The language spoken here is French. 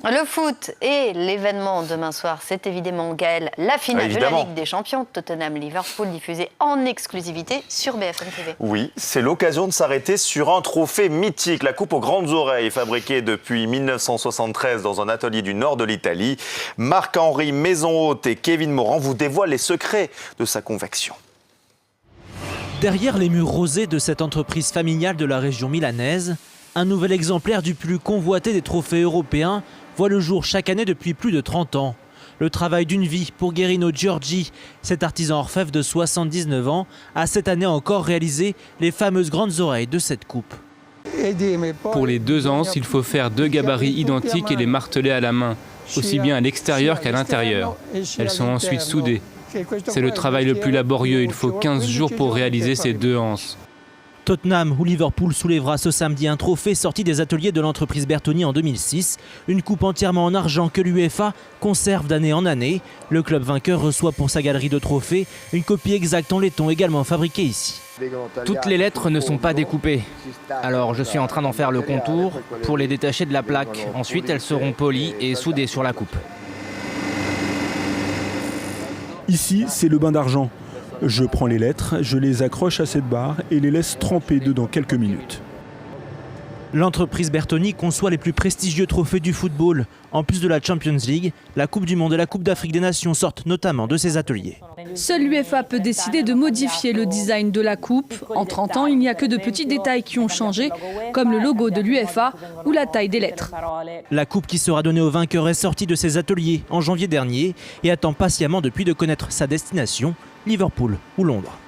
Le foot et l'événement demain soir, c'est évidemment, Gaël, la finale de la Ligue des Champions, Tottenham-Liverpool, diffusée en exclusivité sur BFM TV. Oui, c'est l'occasion de s'arrêter sur un trophée mythique, la coupe aux grandes oreilles, fabriquée depuis 1973 dans un atelier du nord de l'Italie. Marc-Henri Maison-Haute et Kevin Morand vous dévoilent les secrets de sa convection. Derrière les murs rosés de cette entreprise familiale de la région milanaise, un nouvel exemplaire du plus convoité des trophées européens voit le jour chaque année depuis plus de 30 ans. Le travail d'une vie pour Guerino Giorgi, cet artisan orfèvre de 79 ans, a cette année encore réalisé les fameuses grandes oreilles de cette coupe. Pour les deux anses, il faut faire deux gabarits identiques et les marteler à la main, aussi bien à l'extérieur qu'à l'intérieur. Elles sont ensuite soudées. C'est le travail le plus laborieux, il faut 15 jours pour réaliser ces deux anses. Tottenham ou Liverpool soulèvera ce samedi un trophée sorti des ateliers de l'entreprise Bertoni en 2006. Une coupe entièrement en argent que l'UEFA conserve d'année en année. Le club vainqueur reçoit pour sa galerie de trophées une copie exacte en laiton également fabriquée ici. Toutes les lettres ne sont pas découpées. Alors je suis en train d'en faire le contour pour les détacher de la plaque. Ensuite elles seront polies et soudées sur la coupe. Ici, c'est le bain d'argent. Je prends les lettres, je les accroche à cette barre et les laisse tremper dedans quelques minutes. L'entreprise Bertoni conçoit les plus prestigieux trophées du football. En plus de la Champions League, la Coupe du Monde et la Coupe d'Afrique des Nations sortent notamment de ces ateliers. Seule l'UEFA peut décider de modifier le design de la coupe. En 30 ans, il n'y a que de petits détails qui ont changé, comme le logo de l'UEFA ou la taille des lettres. La coupe qui sera donnée aux vainqueurs est sortie de ces ateliers en janvier dernier et attend patiemment depuis de connaître sa destination, Liverpool ou Londres.